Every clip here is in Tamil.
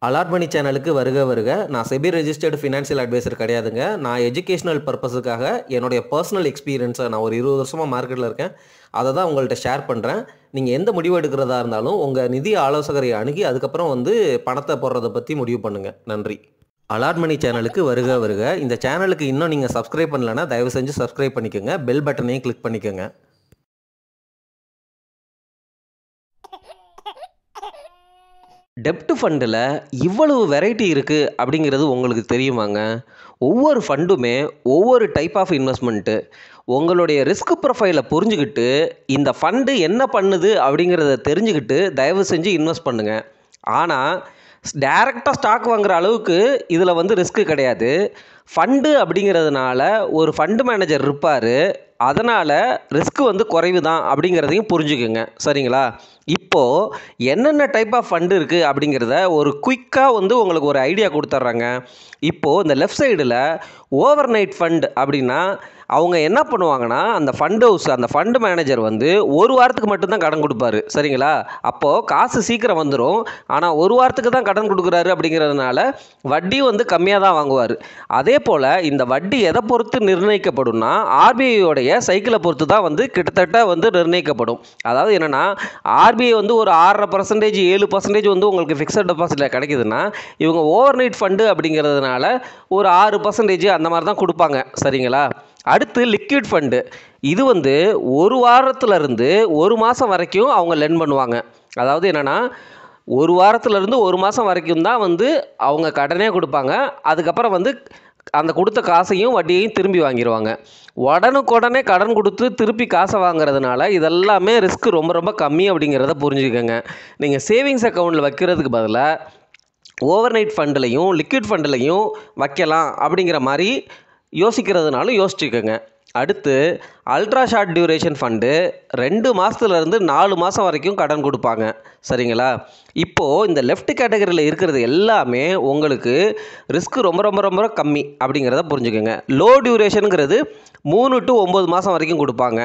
அலாட் மணி சேனலுக்கு வருக வருக. நான் செபி ரெஜிஸ்டர்டு ஃபினான்ஷியல் அட்வைசர் கிடையாதுங்க. நான் எஜுகேஷனல் பர்பஸுக்காக என்னுடைய பர்சனல் எக்ஸ்பீரியன்ஸை நான் ஒரு 20 வருஷமாக மார்க்கெட்டில் இருக்கேன். அதை தான் உங்கள்கிட்ட ஷேர் பண்ணுறேன். நீங்கள் எந்த முடிவு எடுக்கிறதா இருந்தாலும் உங்கள் நிதி ஆலோசகரை அணுகி அதுக்கப்புறம் பணத்தை போடுறதை பற்றி முடிவு பண்ணுங்கள். நன்றி. அலாட் மணி சேனலுக்கு வருக வருக. இந்த சேனலுக்கு இன்னும் நீங்கள் சப்ஸ்கிரைப் பண்ணலைன்னா தயவு செஞ்சு சப்ஸ்கிரைப் பண்ணிக்கோங்க. பெல் பட்டனையும் கிளிக் பண்ணிக்கோங்க. டெப்ட் ஃபண்டில் இவ்வளவு வெரைட்டி இருக்குது அப்படிங்கிறது உங்களுக்கு தெரியுமாங்க? ஒவ்வொரு ஃபண்டுமே ஒவ்வொரு டைப் ஆஃப் இன்வெஸ்ட்மெண்ட்டு. உங்களுடைய ரிஸ்க் ப்ரொஃபைலை புரிஞ்சுக்கிட்டு இந்த ஃபண்டு என்ன பண்ணுது அப்படிங்கிறத தெரிஞ்சுக்கிட்டு தயவு செஞ்சு இன்வெஸ்ட் பண்ணுங்கள். ஆனால் டைரெக்டாக ஸ்டாக் வாங்குகிற அளவுக்கு இதில் ரிஸ்க்கு கிடையாது. ஃபண்டு அப்படிங்கிறதுனால ஒரு ஃபண்டு மேனேஜர் இருப்பார். அதனால் ரிஸ்க்கு குறைவு தான் அப்படிங்கிறதையும் புரிஞ்சுக்குங்க. சரிங்களா? இப்போது என்னென்ன டைப் ஆஃப் ஃபண்டு இருக்குது அப்படிங்கிறத ஒரு குயிக்காக உங்களுக்கு ஒரு ஐடியா கொடுத்துட்றாங்க. இப்போது இந்த லெஃப்ட் சைடில் ஓவர் நைட் ஃபண்ட் அப்படின்னா அவங்க என்ன பண்ணுவாங்கன்னா, அந்த ஃபண்ட் ஹவுஸ் அந்த ஃபண்டு மேனேஜர் ஒரு வாரத்துக்கு மட்டும்தான் கடன் கொடுப்பாரு. சரிங்களா? அப்போது காசு சீக்கிரம் வந்துடும். ஆனால் ஒரு வாரத்துக்கு தான் கடன் கொடுக்குறாரு அப்படிங்கிறதுனால வட்டி கம்மியாக தான் வாங்குவார். அதே போல் இந்த வட்டி எதை பொறுத்து நிர்ணயிக்கப்படும்னா ஆர்பிஐயோடைய சைக்கிளை பொறுத்து தான் கிட்டத்தட்ட நிர்ணயிக்கப்படும். அதாவது என்னென்னா ஆர்பிஐ ஒரு 6.5% 7% உங்களுக்கு ஃபிக்ஸட் டெபாசிட்டில் கிடைக்குதுன்னா இவங்க ஓவர் நைட் ஃபண்டு அப்படிங்கிறதுனால ஒரு 6% அந்த மாதிரி தான் கொடுப்பாங்க. சரிங்களா? அடுத்து லிக்விட் ஃபண்டு. இது ஒரு வாரத்துலேருந்து ஒரு மாதம் வரைக்கும் அவங்க லெண்ட் பண்ணுவாங்க. அதாவது என்னென்னா ஒரு வாரத்துலேருந்து ஒரு மாதம் வரைக்கும் தான் அவங்க கடனே கொடுப்பாங்க. அதுக்கப்புறம் அந்த கொடுத்த காசையும் வட்டியையும் திரும்பி வாங்கிடுவாங்க. உடனுக்குடனே கடன் கொடுத்து திருப்பி காசை வாங்குறதுனால இதெல்லாமே ரிஸ்க் ரொம்ப ரொம்ப கம்மி அப்படிங்கிறத புரிஞ்சுக்கோங்க. நீங்கள் சேவிங்ஸ் அக்கௌண்ட்டில் வைக்கிறதுக்கு பதிலாக ஓவர் நைட் ஃபண்டுலையும் லிக்விட் ஃபண்டுலையும் வைக்கலாம் அப்படிங்கிற மாதிரி யோசிக்கிறதுனாலும் யோசிச்சுக்கோங்க. அடுத்து அல்ட்ரா ஷார்ட் டியூரேஷன் ஃபண்டு 2 மாதத்துலேருந்து 4 மாதம் வரைக்கும் கடன் கொடுப்பாங்க. சரிங்களா? இப்போது இந்த லெஃப்ட் கேட்டகரியில் இருக்கிறது எல்லாமே உங்களுக்கு ரிஸ்க் ரொம்ப ரொம்ப ரொம்ப கம்மி அப்படிங்கிறத புரிஞ்சுக்கோங்க. லோ டியூரேஷனுங்கிறது 3 to 9 மாதம் வரைக்கும் கொடுப்பாங்க.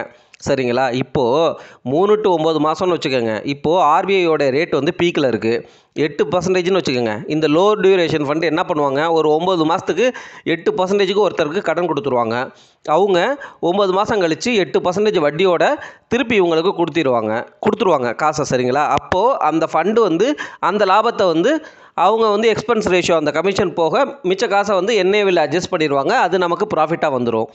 சரிங்களா? இப்போது 3 to 9 மாதம்னு வச்சுக்கோங்க. இப்போது ஆர்பிஐயோட ரேட் பீக்கில் இருக்குது 8%ன்னு வச்சுக்கோங்க. இந்த லோ டியூரேஷன் ஃபண்டு என்ன பண்ணுவாங்க, ஒரு 9 மாதத்துக்கு 8%க்கு ஒருத்தருக்கு கடன் கொடுத்துருவாங்க. அவங்க 9 மாதம் கழித்து 8% வட்டியோட திருப்பி இவங்களுக்கு கொடுத்துருவாங்க காசை. சரிங்களா? அப்போது அந்த ஃபண்டு அந்த லாபத்தை அவங்க எக்ஸ்பென்ஸ் ரேஷியோ அந்த கமிஷன் போக மிச்ச காசை என்ஏவில் அட்ஜஸ்ட் பண்ணிடுவாங்க. அது நமக்கு ப்ராஃபிட்டாக வந்துடும்.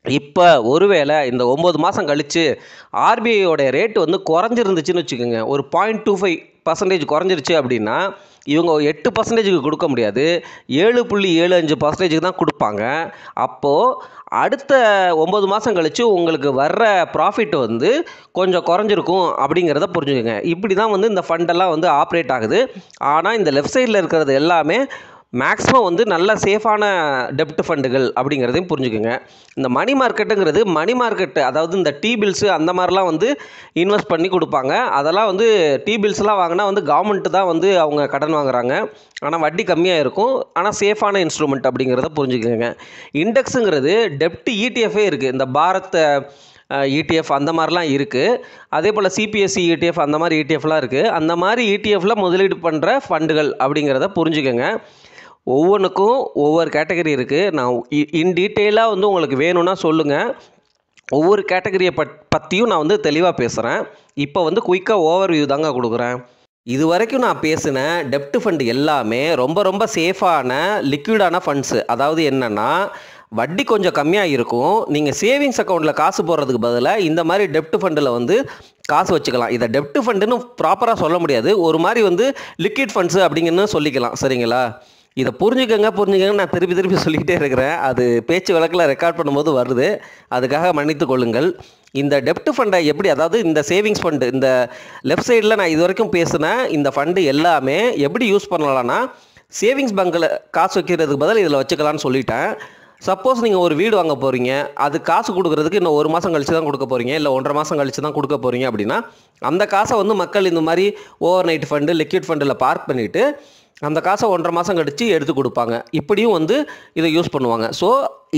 இப்போ ஒருவேளை இந்த 9 மாதம் கழித்து ஆர்பிஐயோட ரேட்டு குறைஞ்சிருந்துச்சுன்னு வச்சுக்கோங்க, ஒரு 0.25% குறைஞ்சிருச்சு அப்படின்னா இவங்க 8%க்கு கொடுக்க முடியாது, 7.75% தான் கொடுப்பாங்க. அப்போது அடுத்த 9 மாதம் கழித்து உங்களுக்கு வர்ற ப்ராஃபிட் கொஞ்சம் குறைஞ்சிருக்கும் அப்படிங்கிறத புரிஞ்சுக்கோங்க. இப்படி தான் இந்த ஃபண்டெல்லாம் ஆப்ரேட் ஆகுது. ஆனால் இந்த லெஃப்ட் சைடில் இருக்கிறது எல்லாமே மேக்ஸிமம் நல்ல சேஃபான டெப்ட் ஃபண்டுகள் அப்படிங்கிறதையும் புரிஞ்சுக்குங்க. இந்த மணி மார்க்கெட்டுங்கிறது மணி மார்க்கெட்டு, அதாவது இந்த டீ பில்ஸு அந்த மாதிரிலாம் இன்வெஸ்ட் பண்ணி கொடுப்பாங்க. அதெல்லாம் டீ பில்ஸ்லாம் வாங்கினா கவர்மெண்ட்டு தான் அவங்க கடன் வாங்குறாங்க. ஆனால் வட்டி கம்மியாக இருக்கும். ஆனால் சேஃபான இன்ஸ்ட்ருமெண்ட் அப்படிங்கிறத புரிஞ்சுக்கோங்க. இண்டெக்ஸுங்கிறது டெப்ட் இடிஎஃப்ஏ இருக்குது. இந்த பாரத் இடிஎஃப் அந்த மாதிரிலாம் இருக்குது. அதே போல் சிபிஎஸ்சி இடிஎஃப் அந்த மாதிரி இடிஎஃப்லாம் இருக்குது. அந்த மாதிரி இடிஎஃப்பில் முதலீடு பண்ணுற ஃபண்டுகள் அப்படிங்கிறத புரிஞ்சுக்கோங்க. ஒவ்வொன்றுக்கும் ஒவ்வொரு கேட்டகரி இருக்குது. நான் இன் டீட்டெயிலாக உங்களுக்கு வேணும்னா சொல்லுங்கள். ஒவ்வொரு கேட்டகரியை பற்றியும் நான் தெளிவாக பேசுகிறேன். இப்போ குயிக்காக ஓவர்வியூ தாங்க கொடுக்குறேன். இது வரைக்கும் நான் பேசின டெப்ட் ஃபண்டு எல்லாமே ரொம்ப ரொம்ப சேஃபான லிக்விடான ஃபண்ட்ஸு. அதாவது என்னென்னா வட்டி கொஞ்சம் கம்மியாக இருக்கும். நீங்கள் சேவிங்ஸ் அக்கௌண்ட்டில் காசு போடுறதுக்கு பதிலாக இந்த மாதிரி டெப்ட் ஃபண்டில் காசு வச்சுக்கலாம். இதை டெப்ட் ஃபண்டுன்னு ப்ராப்பராக சொல்ல முடியாது, ஒரு மாதிரி லிக்விட் ஃபண்ட்ஸு அப்படிங்கன்னு சொல்லிக்கலாம். சரிங்களா? இதை புரிஞ்சுக்கங்க. நான் திருப்பி சொல்லிக்கிட்டே இருக்கிறேன். அது பேச்சு வழக்கில் ரெக்கார்ட் பண்ணும்போது வருது, அதுக்காக மன்னித்து கொள்ளுங்கள். இந்த டெப்ட் ஃபண்டை எப்படி, அதாவது இந்த சேவிங்ஸ் ஃபண்டு, இந்த லெஃப்ட் சைடில் நான் இது வரைக்கும் பேசினேன் இந்த ஃபண்டு எல்லாமே எப்படி யூஸ் பண்ணலான்னா சேவிங்ஸ் பேங்க்கில் காசு வைக்கிறதுக்கு பதில் இதில் வச்சுக்கலான்னு சொல்லிட்டேன். சப்போஸ் நீங்கள் ஒரு வீடு வாங்க போகிறீங்க, அது காசு கொடுக்குறதுக்கு இன்னும் 1 மாதம் கழித்து தான் கொடுக்க போகிறீங்க, இல்லை 1.5 மாதம் கழித்து தான் கொடுக்க போகிறீங்க அப்படின்னா அந்த காசை மக்கள் இந்த மாதிரி ஓவர் நைட் ஃபண்டு லிக்விட் ஃபண்டில் பார்க் பண்ணிவிட்டு அந்த காசை 1.5 மாதம் கழித்து எடுத்து கொடுப்பாங்க. இப்படியும் இதை யூஸ் பண்ணுவாங்க. ஸோ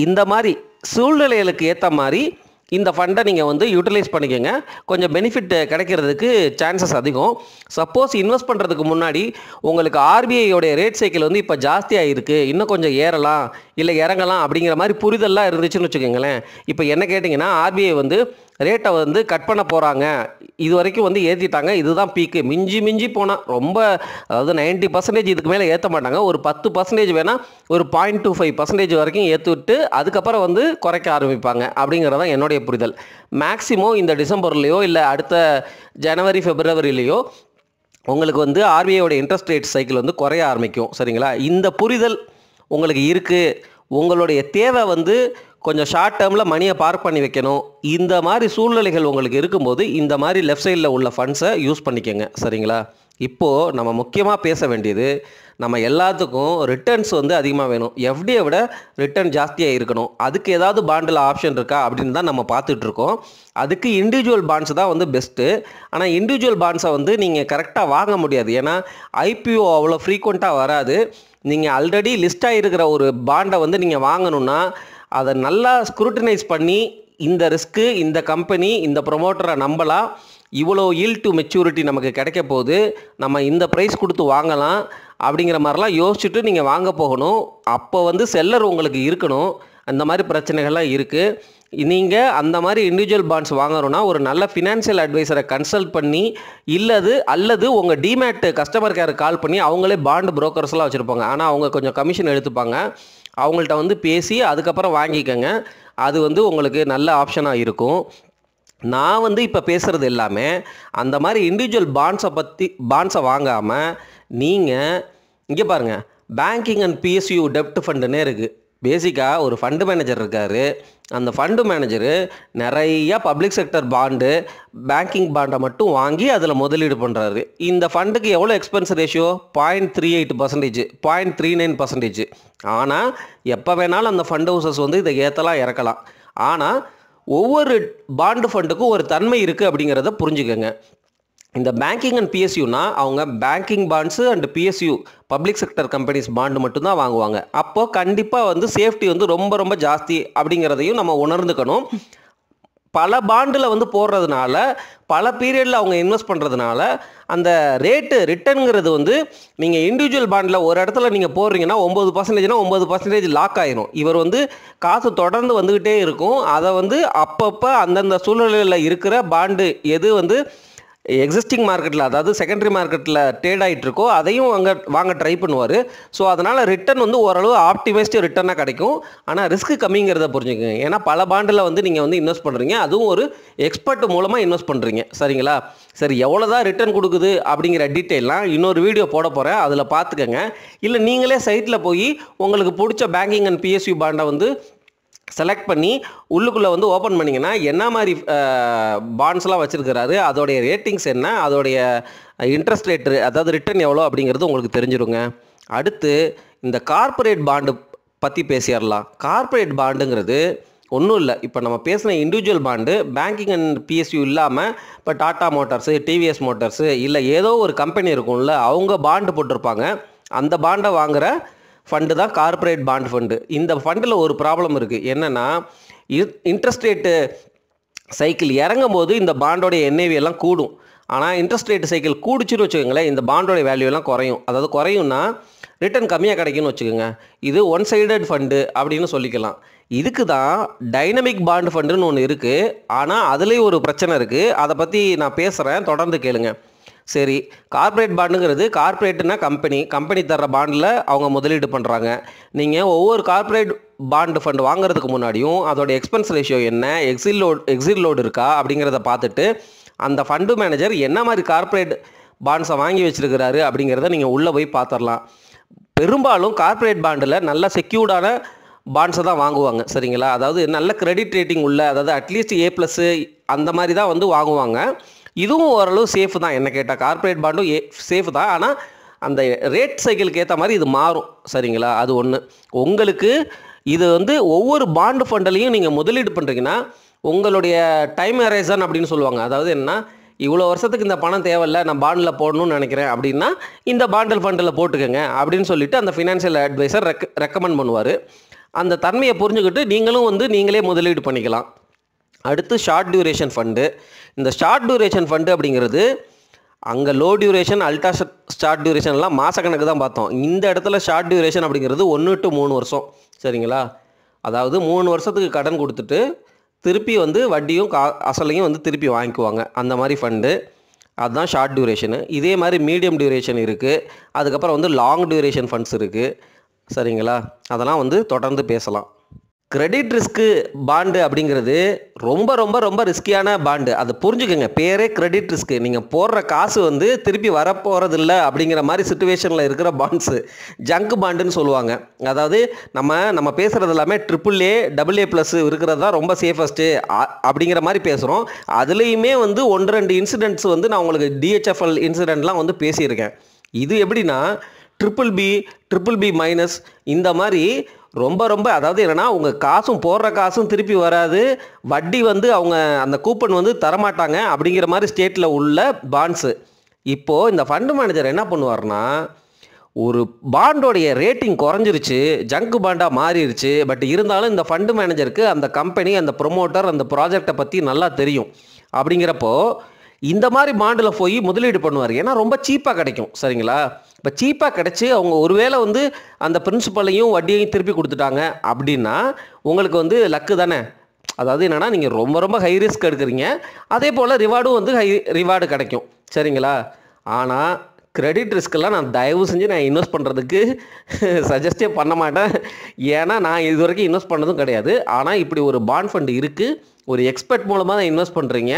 இந்த மாதிரி சூழ்நிலைகளுக்கு ஏற்ற மாதிரி இந்த ஃபண்டை நீங்கள் வந்து யூட்டிலைஸ் பண்ணிக்கோங்க. கொஞ்சம் பெனிஃபிட் கிடைக்கிறதுக்கு சான்சஸ் அதிகம். சப்போஸ் இன்வெஸ்ட் பண்ணுறதுக்கு முன்னாடி உங்களுக்கு ஆர்பிஐயோடைய ரேட் சைக்கிள் வந்து இப்போ ஜாஸ்தியாக இருக்குது, இன்னும் கொஞ்சம் ஏறலாம் இல்லை இறங்கலாம் அப்படிங்கிற மாதிரி புரிதல்லாம் இருந்துச்சுன்னு வச்சுக்கோங்களேன். இப்போ என்ன கேட்டிங்கன்னா ஆர்பிஐ வந்து ரேட்டை வந்து கட் பண்ண போகிறாங்க, இது வரைக்கும் வந்து ஏற்றிட்டாங்க, இதுதான் பீக்கு, மிஞ்சி போனால் ரொம்ப அதாவது 90% இதுக்கு மேலே ஏற்ற மாட்டாங்க, ஒரு 10% வேணால் ஒரு 0.25% வரைக்கும் ஏற்றிவிட்டு அதுக்கப்புறம் வந்து குறைக்க ஆரம்பிப்பாங்க அப்படிங்கிறதான் என்னுடைய புரிதல். மேக்ஸிமம் இந்த டிசம்பர்லேயோ இல்லை அடுத்த ஜனவரி பிப்ரவரிலேயோ உங்களுக்கு வந்து ஆர்பிஐயோட இன்ட்ரெஸ்ட் ரேட் சைக்கிள் வந்து குறைய ஆரம்பிக்கும். சரிங்களா? இந்த புரிதல் உங்களுக்கு இருக்குது. உங்களுடைய தேவை வந்து கொஞ்சம் ஷார்ட் டேர்மில் மணியை பார்க் பண்ணி வைக்கணும். இந்த மாதிரி சூழ்நிலைகள் உங்களுக்கு இருக்கும்போது இந்த மாதிரி லெஃப்ட் சைடில் உள்ள ஃபண்ட்ஸை யூஸ் பண்ணிக்கோங்க. சரிங்களா? இப்போது நம்ம முக்கியமாக பேச வேண்டியது, நம்ம எல்லாத்துக்கும் ரிட்டர்ன்ஸ் வந்து அதிகமாக வேணும். எஃப்டியை விட ரிட்டர்ன் ஜாஸ்தியாக இருக்கணும். அதுக்கு ஏதாவது பாண்டில் ஆப்ஷன் இருக்கா அப்படின்னு தான் நம்ம பார்த்துட்ருக்கோம். அதுக்கு இண்டிவிஜுவல் பாண்ட்ஸ் தான் வந்து பெஸ்ட்டு. ஆனால் இண்டிவிஜுவல் பாண்ட்ஸை வந்து நீங்கள் கரெக்டாக வாங்க முடியாது. ஏன்னா ஐபிஓ அவ்வளோ ஃப்ரீக்வெண்ட்டாக வராது. நீங்கள் ஆல்ரெடி லிஸ்ட்டாக இருக்கிற ஒரு பாண்டை வந்து நீங்கள் வாங்கணுன்னா அதை நல்லா ஸ்க்ரூட்டனைஸ் பண்ணி இந்த ரிஸ்க்கு, இந்த கம்பெனி, இந்த ப்ரொமோட்டரை நம்பலாம், இவ்வளோ ஈல்ட் டு மெச்சூரிட்டி நமக்கு கிடைக்க போகுது, நம்ம இந்த ப்ரைஸ் கொடுத்து வாங்கலாம் அப்படிங்கிற மாதிரிலாம் யோசிச்சுட்டு நீங்கள் வாங்க போகணும். அப்போ வந்து செல்லர் உங்களுக்கு இருக்கணும். அந்த மாதிரி பிரச்சனைகள்லாம் இருக்குது. நீங்கள் அந்த மாதிரி இண்டிவிஜுவல் பாண்ட்ஸ் வாங்கணுன்னா ஒரு நல்ல ஃபினான்ஷியல் அட்வைசரை கன்சல்ட் பண்ணி அல்லது உங்கள் டிமேட் கஸ்டமர் கேருக்கு கால் பண்ணி அவங்களே பாண்டு புரோக்கர்ஸ்லாம் வச்சுருப்பாங்க. ஆனால் அவங்க கொஞ்சம் கமிஷன் எடுத்துப்பாங்க. அவங்கள்ட்ட வந்து பேசி அதுக்கப்புறம் வாங்கிக்கோங்க. அது வந்து உங்களுக்கு நல்ல ஆப்ஷனாக இருக்கும். நான் வந்து இப்போ பேசுகிறது எல்லாமே அந்த மாதிரி இண்டிவிஜுவல் பாண்ட்ஸை வாங்காமல் நீங்கள் இங்கே பாருங்கள், பேங்கிங் அண்ட் பிஎஸ்யூ டெப்ட் ஃபண்டுன்னே இருக்குது. பேசிக்காக ஒரு ஃபண்டு மேனேஜர் இருக்கார். அந்த ஃபண்டு மேனேஜரு நிறையா பப்ளிக் செக்டர் பாண்டு, பேங்கிங் பாண்டை மட்டும் வாங்கி அதில் முதலீடு பண்ணுறாரு. இந்த ஃபண்டுக்கு எவ்வளோ எக்ஸ்பென்ஸ் ரேஷியோ? 0.38%, 0.39%. ஆனால் எப்போ வேணாலும் அந்த ஃபண்ட் ஹவுசஸ் வந்து இதை ஏற்றலாம் இறக்கலாம். ஆனால் ஒவ்வொரு பாண்டு ஃபண்டுக்கும் ஒரு தன்மை இருக்குது அப்படிங்கிறத புரிஞ்சுக்கோங்க. இந்த பேங்கிங் அண்ட் பிஎஸ்யூனா அவங்க banking bonds and PSU public sector companies bond மட்டும்தான் வாங்குவாங்க. அப்போது கண்டிப்பாக வந்து சேஃப்டி வந்து ரொம்ப ஜாஸ்தி அப்படிங்கிறதையும் நம்ம உணர்ந்துக்கணும். பல பாண்டில் வந்து போடுறதுனால, பல பீரியடில் அவங்க இன்வெஸ்ட் பண்ணுறதுனால அந்த ரிட்டர்னுங்கிறது வந்து நீங்கள் இண்டிவிஜுவல் பாண்டில் ஒரு இடத்துல நீங்கள் போடுறீங்கன்னா 9%னா 9% லாக் ஆகிரும். இவர் வந்து காசு தொடர்ந்து வந்துக்கிட்டே இருக்கும். அதை வந்து அப்பப்போ அந்தந்த சூழ்நிலையில் இருக்கிற பாண்டு எது வந்து எக்ஸிஸ்டிங் மார்க்கெட்டில், அதாவது செகண்டரி மார்க்கெட்டில் ட்ரேட் ஆகிட்டு இருக்கோ அதையும் வாங்க ட்ரை பண்ணுவார். ஸோ அதனால் ரிட்டர்ன் வந்து ஓரளவு ஆப்டிமைஸ்டு ரிட்டர்னாக கிடைக்கும். ஆனால் ரிஸ்க் கம்மிங்கிறத புரிஞ்சுக்கோங்க. ஏன்னா பல பாண்டில் வந்து நீங்கள் வந்து இன்வெஸ்ட் பண்ணுறீங்க, அதுவும் ஒரு எக்ஸ்பர்ட் மூலமாக இன்வெஸ்ட் பண்ணுறீங்க. சரிங்களா? சரி, எவ்வளோ தான் ரிட்டர்ன் கொடுக்குது அப்படிங்கிற டீட்டெயிலாம் இன்னொரு வீடியோ போட போகிறேன், அதில் பார்த்துக்கங்க. இல்லை நீங்களே சைட்டில் போய் உங்களுக்கு பிடிச்ச பேங்கிங் அண்ட் பிஎஸ்யூ பாண்டை வந்து செலக்ட் பண்ணி உள்ளுக்குள்ளே வந்து ஓப்பன் பண்ணிங்கன்னா என்ன மாதிரி பாண்ட்ஸ்லாம் வச்சுருக்கிறாரு, அதோடைய ரேட்டிங்ஸ் என்ன, அதோடைய இன்ட்ரெஸ்ட் ரேட்டு, அதாவது ரிட்டர்ன் எவ்வளோ அப்படிங்கிறது உங்களுக்கு தெரிஞ்சிருங்க. அடுத்து இந்த கார்ப்பரேட் பாண்டு பற்றி பேசிடலாம். கார்ப்பரேட் பாண்டுங்கிறது ஒன்றும் இல்லை. இப்போ நம்ம பேசின individual bond banking and PSU இல்லாமல் இப்போ டாடா மோட்டார்ஸு, டிவிஎஸ் மோட்டார்ஸு, இல்லை ஏதோ ஒரு கம்பெனி இருக்கும்ல, அவங்க பாண்டு போட்டிருப்பாங்க. அந்த பாண்டை வாங்குகிற ஃபண்டு தான் கார்ப்பரேட் பாண்ட் ஃபண்டு. இந்த ஃபண்டில் ஒரு ப்ராப்ளம் இருக்குது. என்னென்னா இன்ட்ரெஸ்ட் ரேட்டு சைக்கிள் இறங்கும் போது இந்த பாண்டோடைய என்ஏவி எல்லாம் கூடும். ஆனால் இன்ட்ரெஸ்ட் ரேட்டு சைக்கிள் கூடிச்சுன்னு வச்சுக்கோங்களேன், இந்த பாண்டோடைய வேல்யூ எல்லாம் குறையும். அதாவது குறையும்னா ரிட்டர்ன் கம்மியாக கிடைக்குன்னு வச்சுக்கோங்க. இது ஒன் சைடட் ஃபண்டு அப்படின்னு சொல்லிக்கலாம். இதுக்கு தான் டைனமிக் பாண்டு ஃபண்டுன்னு ஒன்று இருக்குது. ஆனால் அதுலேயும் ஒரு பிரச்சனை இருக்குது. அதை பற்றி நான் பேசுகிறேன், தொடர்ந்து கேளுங்க. சரி, கார்ப்பரேட் பாண்டுங்கிறது, கார்ப்பரேட்னா கம்பெனி தர்ற பாண்டில் அவங்க முதலீடு பண்ணுறாங்க. நீங்கள் ஒவ்வொரு கார்ப்பரேட் பாண்டு ஃபண்டு வாங்குறதுக்கு முன்னாடியும் அதோட எக்ஸ்பென்ஸ் ரேஷியோ என்ன, எக்ஸிட் லோடு இருக்கா அப்படிங்கிறத பார்த்துட்டு அந்த ஃபண்டு மேனேஜர் என்ன மாதிரி கார்ப்பரேட் பாண்ட்ஸை வாங்கி வச்சுருக்கிறாரு அப்படிங்கிறத நீங்கள் உள்ளே போய் பார்த்துடலாம். பெரும்பாலும் கார்ப்பரேட் பாண்டில் நல்ல செக்யூர்டான பாண்ட்ஸை தான் வாங்குவாங்க. சரிங்களா? அதாவது நல்ல கிரெடிட் ரேட்டிங் உள்ள, அதாவது அட்லீஸ்ட் A+ அந்த மாதிரி தான் வந்து வாங்குவாங்க. இதுவும் ஓரளவு சேஃப் தான். என்ன கேட்டால் கார்ப்பரேட் பாண்டும் சேஃப் தான். ஆனால் அந்த ரேட் சைக்கிளுக்கு ஏற்ற மாதிரி இது மாறும். சரிங்களா? அது ஒன்று. உங்களுக்கு இது வந்து ஒவ்வொரு பாண்டு ஃபண்டிலையும் நீங்கள் முதலீடு பண்ணுறீங்கன்னா உங்களுடைய டைம் ஹரைசன் அப்படின்னு சொல்லுவாங்க. அதாவது என்ன, இவ்வளோ வருஷத்துக்கு இந்த பணம் தேவையில்லை, நான் பாண்டில் போடணும்னு நினைக்கிறேன் அப்படின்னா இந்த பாண்டில் ஃபண்டில் போட்டுக்கோங்க அப்படின்னு சொல்லிட்டு அந்த ஃபினான்ஷியல் அட்வைசர் ரெக்கமெண்ட் பண்ணுவார். அந்த தன்மையை புரிஞ்சுக்கிட்டு நீங்களும் வந்து நீங்களே முதலீடு பண்ணிக்கலாம். அடுத்து ஷார்ட் டியூரேஷன் ஃபண்டு. இந்த ஷார்ட் டியூரேஷன் ஃபண்டு அப்படிங்கிறது அங்கே லோ டியூரேஷன், அல்ட்ரா ஷார்ட் டியூரேஷன்லாம் மாதக்கணக்கு தான் பார்த்தோம். இந்த இடத்துல ஷார்ட் டியூரேஷன் அப்படிங்கிறது 1 to 3 வருஷம். சரிங்களா? அதாவது 3 வருஷத்துக்கு கடன் கொடுத்துட்டு திருப்பி வந்து வட்டியும் அசலையும் வந்து திருப்பி வாங்கிக்குவாங்க. அந்த மாதிரி ஃபண்டு, அதுதான் ஷார்ட் டியூரேஷனு. இதே மாதிரி மீடியம் டியூரேஷன் இருக்குது. அதுக்கப்புறம் வந்து லாங் டியூரேஷன் ஃபண்ட்ஸ் இருக்குது. சரிங்களா? அதெல்லாம் வந்து தொடர்ந்து பேசலாம். கிரெடிட் ரிஸ்க்கு பாண்டு அப்படிங்கிறது ரொம்ப ரொம்ப ரொம்ப ரிஸ்கியான பாண்டு. அதை புரிஞ்சுக்கோங்க. பேரே கிரெடிட் ரிஸ்க்கு. நீங்கள் போடுற காசு வந்து திருப்பி வரப்போகிறதில்ல அப்படிங்கிற மாதிரி சுச்சுவேஷனில் இருக்கிற பாண்ட்ஸு ஜங்க் பாண்டுன்னு சொல்லுவாங்க. அதாவது நம்ம பேசுகிறது எல்லாமே AAA AA+ இருக்கிறது தான் ரொம்ப சேஃபஸ்ட்டு அப்படிங்கிற மாதிரி பேசுகிறோம். அதுலேயுமே வந்து 1-2 இன்சிடென்ட்ஸ் வந்து நான் உங்களுக்கு DHFL இன்சிடென்ட்லாம் வந்து பேசியிருக்கேன். இது எப்படின்னா BBB- இந்த மாதிரி ரொம்ப ரொம்ப, அதாவது என்னென்னா உங்கள் காசும் போடுற காசும் திருப்பி வராது, வட்டி வந்து அவங்க அந்த கூப்பன் வந்து தரமாட்டாங்க அப்படிங்கிற மாதிரி ஸ்டேட்டில் உள்ள பாண்ட்ஸு. இப்போது இந்த ஃபண்டு மேனேஜர் என்ன பண்ணுவார்னா, ஒரு பாண்டோடைய ரேட்டிங் குறைஞ்சிருச்சு, ஜங்க் பாண்டாக மாறிடுச்சு. பட் இருந்தாலும் இந்த ஃபண்டு மேனேஜருக்கு அந்த கம்பெனி, அந்த ப்ரொமோட்டர், அந்த ப்ராஜெக்டை பற்றி நல்லா தெரியும். அப்படிங்கிறப்போ இந்த மாதிரி பாண்டில் போய் முதலீடு பண்ணுவார். ஏன்னா ரொம்ப சீப்பாக கிடைக்கும். சரிங்களா? இப்போ சீப்பாக கிடச்சி அவங்க ஒருவேளை வந்து அந்த பிரின்சிபலையும் வட்டியையும் திருப்பி கொடுத்துட்டாங்க அப்படின்னா உங்களுக்கு வந்து லக்கு தானே. அதாவது என்னென்னா, நீங்கள் ரொம்ப ரொம்ப ஹை ரிஸ்க் எடுக்கிறீங்க, அதே போல் ரிவார்டும் வந்து ஹை ரிவார்டு கிடைக்கும். சரிங்களா? ஆனால் கிரெடிட் ரிஸ்க்கெல்லாம் நான் தயவு செஞ்சு நான் இன்வெஸ்ட் பண்ணுறதுக்கு சஜஸ்டே பண்ண மாட்டேன். ஏன்னா நான் இது வரைக்கும் இன்வெஸ்ட் பண்ணதும் கிடையாது. ஆனால் இப்படி ஒரு பாண்ட் ஃபண்டு இருக்குது, ஒரு எக்ஸ்பர்ட் மூலமாக தான் இன்வெஸ்ட் பண்ணுறீங்க.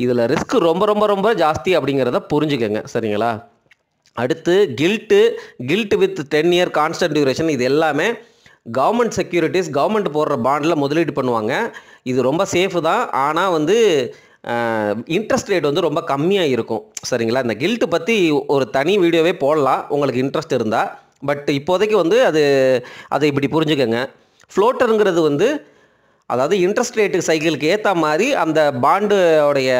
இதில் ரிஸ்க் ரொம்ப ரொம்ப ரொம்ப ஜாஸ்தி அப்படிங்கிறத புரிஞ்சுக்கங்க. சரிங்களா? அடுத்து guilt with 10 year constant duration. இது எல்லாமே கவர்மெண்ட் செக்யூரிட்டிஸ், கவர்மெண்ட் போடுற பாண்டில் முதலீடு பண்ணுவாங்க. இது ரொம்ப சேஃபு தான். ஆனால் வந்து இன்ட்ரெஸ்ட் ரேட் வந்து ரொம்ப கம்மியாக இருக்கும். சரிங்களா? இந்த கில்ட்டு பற்றி ஒரு தனி வீடியோவே போடலாம் உங்களுக்கு இன்ட்ரெஸ்ட் இருந்தால். பட் இப்போதைக்கு வந்து அதை இப்படி புரிஞ்சுக்கங்க. ஃப்ளோட்டருங்கிறது வந்து, அதாவது இன்ட்ரெஸ்ட் ரேட்டு சைக்கிளுக்கு ஏற்ற மாதிரி அந்த பாண்டோடைய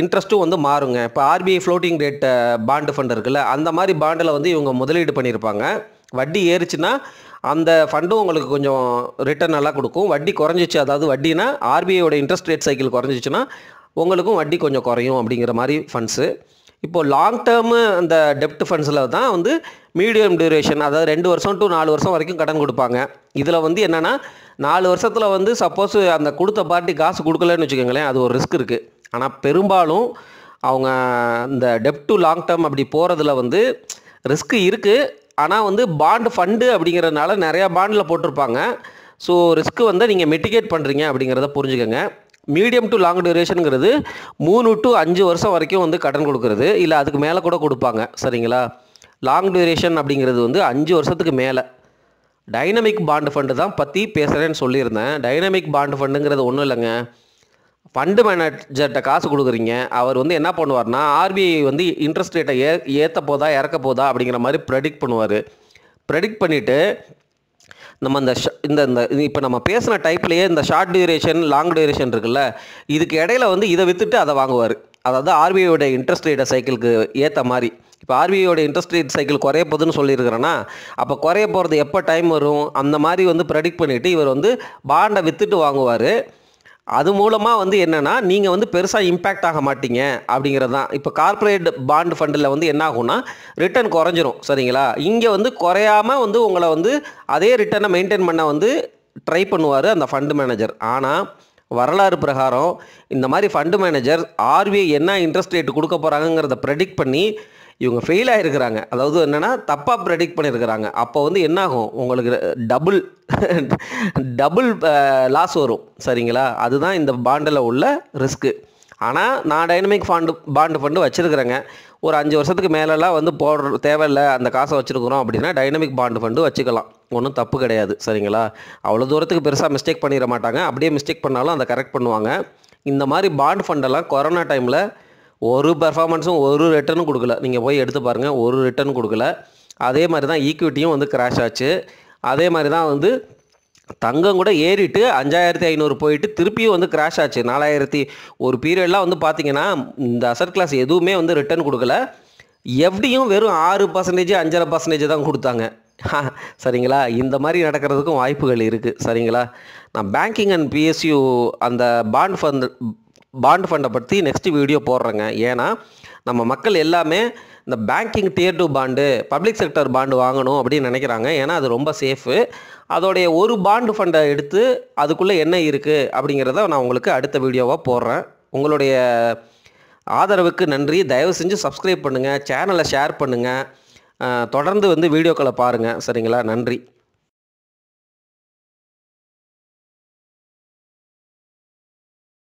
இன்ட்ரெஸ்ட்டும் வந்து மாறுங்க. இப்போ RBI floating rate bond fund இருக்குல்ல, அந்த மாதிரி பாண்டில் வந்து இவங்க முதலீடு பண்ணியிருப்பாங்க. வட்டி ஏறிச்சுன்னா அந்த ஃபண்டும் உங்களுக்கு கொஞ்சம் ரிட்டர்ன் நல்லா கொடுக்கும். வட்டி குறைஞ்சிச்சு, அதாவது வட்டினா RBIயோட இன்ட்ரெஸ்ட் ரேட் சைக்கிள் குறைஞ்சிச்சுன்னா உங்களுக்கும் வட்டி கொஞ்சம் குறையும் அப்படிங்கிற மாதிரி ஃபண்ட்ஸு. இப்போது லாங் டேர்மு அந்த டெப்ட் ஃபண்ட்ஸில் தான் வந்து மீடியம் டியூரேஷன், அதாவது 2 வருஷம் to 4 வருஷம் வரைக்கும் கடன் கொடுப்பாங்க. இதில் வந்து என்னென்னா, 4 வருஷத்தில் வந்து சப்போஸ் அந்த கொடுத்த பார்ட்டி காசு கொடுக்கலன்னு வச்சுக்கோங்களேன், அது ஒரு ரிஸ்க் இருக்குது. ஆனால் பெரும்பாலும் அவங்க இந்த டெப்ட் டு லாங் டேர்ம் அப்படி போகிறதுல வந்து ரிஸ்க் இருக்குது. ஆனால் வந்து பாண்டு ஃபண்டு அப்படிங்கிறதுனால நிறையா பாண்டில் போட்டிருப்பாங்க. ஸோ ரிஸ்க்கு வந்து நீங்கள் மிட்டிகேட் பண்ணுறீங்க அப்படிங்கிறத புரிஞ்சுக்கோங்க. மீடியம் டு லாங் டியூரேஷனுங்கிறது 3 to 5 வருஷம் வரைக்கும் வந்து கடன் கொடுக்குறது, இல்லை அதுக்கு மேலே கூட கொடுப்பாங்க. சரிங்களா? லாங் டியூரேஷன் அப்படிங்கிறது வந்து 5 வருஷத்துக்கு மேலே. டைனமிக் பாண்டு ஃபண்டு தான் பற்றி பேசுகிறேன்னு சொல்லியிருந்தேன். டைனமிக் பாண்டு ஃபண்டுங்கிறது ஒன்றும் இல்லைங்க. ஃபண்டு மேனேஜர்கிட்ட காசு கொடுக்குறீங்க, அவர் வந்து என்ன பண்ணுவார்னா, RBI வந்து இன்ட்ரெஸ்ட் ரேட்டை ஏற்ற போதா இறக்க போதா அப்படிங்கிற மாதிரி ப்ரெடிக்ட் பண்ணுவார். ப்ரெடிக்ட் பண்ணிவிட்டு நம்ம இந்த இப்போ நம்ம பேசின டைப்லேயே இந்த ஷார்ட் டியூரேஷன், லாங் டியூரேஷன் இருக்குல்ல, இதுக்கு இடையில வந்து இதை விற்றுட்டு அதை வாங்குவார். அதாவது RBIயோட இன்ட்ரெஸ்ட் ரேட்டை சைக்கிளுக்கு ஏற்ற மாதிரி. இப்போ RBIயோட இன்ட்ரெஸ்ட் ரேட் சைக்கிள் குறைய போகுதுன்னு சொல்லியிருக்கிறேன்னா, அப்போ குறைய போகிறது எப்போ டைம் வரும் அந்த மாதிரி வந்து ப்ரெடிக்ட் பண்ணிவிட்டு இவர் வந்து பாண்டை விற்றுட்டு வாங்குவார். அது மூலமாக வந்து என்னென்னா, நீங்கள் வந்து பெருசாக இம்பேக்ட் ஆக மாட்டீங்க அப்படிங்கிறது தான். இப்போ கார்ப்பரேட் பாண்டு ஃபண்டில் வந்து என்ன ஆகும்னா, ரிட்டர்ன் குறைஞ்சிரும். சரிங்களா? இங்கே வந்து குறையாமல் வந்து உங்களை வந்து அதே ரிட்டர்னை மெயின்டைன் பண்ண வந்து ட்ரை பண்ணுவார் அந்த ஃபண்டு மேனேஜர். ஆனால் வரலாறு பிரகாரம் இந்த மாதிரி ஃபண்டு மேனேஜர் RBI என்ன இன்ட்ரெஸ்ட் ரேட்டு கொடுக்க போகிறாங்கிறத ப்ரெடிக்ட் பண்ணி இவங்க ஃபெயில் ஆகிருக்கிறாங்க. அதாவது என்னென்னா, தப்பாக ப்ரெடிக்ட் பண்ணியிருக்கிறாங்க. அப்போ வந்து என்னாகும், உங்களுக்கு டபுள் லாஸ் வரும். சரிங்களா? அதுதான் இந்த பாண்டில் உள்ள ரிஸ்க்கு. ஆனால் நான் டைனமிக் பாண்டு ஃபண்டு வச்சுருக்கிறேங்க. ஒரு 5 வருஷத்துக்கு மேலெலாம் வந்து போடுற தேவையில்லை, அந்த காசை வச்சுருக்குறோம் அப்படின்னா டைனமிக் பாண்டு ஃபண்டு வச்சுக்கலாம், ஒன்றும் தப்பு கிடையாது. சரிங்களா? அவ்வளோ தூரத்துக்கு பெருசாக மிஸ்டேக் பண்ணிட மாட்டாங்க. அப்படியே மிஸ்டேக் பண்ணாலும் அதை கரெக்ட் பண்ணுவாங்க. இந்த மாதிரி பாண்டு ஃபண்டெல்லாம் கொரோனா டைமில் ஒரு பெர்ஃபார்மன்ஸும் ஒரு ரிட்டர்னும் கொடுக்கல. நீங்கள் போய் எடுத்து பாருங்கள், ஒரு ரிட்டர்ன் கொடுக்கல. அதே மாதிரி தான் ஈக்விட்டியும் வந்து கிராஷ் ஆச்சு. அதே மாதிரி தான் வந்து தங்கம் கூட ஏறிட்டு 5500 போயிட்டு திருப்பியும் வந்து கிராஷ் ஆச்சு. 4000 ஒரு பீரியட்லாம் வந்து பார்த்திங்கன்னா இந்த அசட் கிளாஸ் எதுவுமே வந்து ரிட்டர்ன் கொடுக்கல. எஃப்டியும் வெறும் 6%, 5.5% தான் கொடுத்தாங்க. சரிங்களா? இந்த மாதிரி நடக்கிறதுக்கும் வாய்ப்புகள் இருக்குது. சரிங்களா? நான் பேங்கிங் அண்ட் பிஎஸ்யூ அந்த பாண்ட் ஃபண்டை பற்றி நெக்ஸ்ட் வீடியோ போடுறேங்க. ஏன்னா நம்ம மக்கள் எல்லாமே இந்த banking tier 2 bond, public sector bond வாங்கணும் அப்படின்னு நினைக்கிறாங்க. ஏன்னா அது ரொம்ப சேஃபு. அதோடைய ஒரு பாண்டு ஃபண்டை எடுத்து அதுக்குள்ளே என்ன இருக்குது அப்படிங்கிறத நான் உங்களுக்கு அடுத்த வீடியோவாக போடுறேன். உங்களுடைய ஆதரவுக்கு நன்றி. தயவு செஞ்சு சப்ஸ்கிரைப் பண்ணுங்கள், சேனலை ஷேர் பண்ணுங்கள், தொடர்ந்து வீடியோக்களை பாருங்கள். சரிங்களா? நன்றி.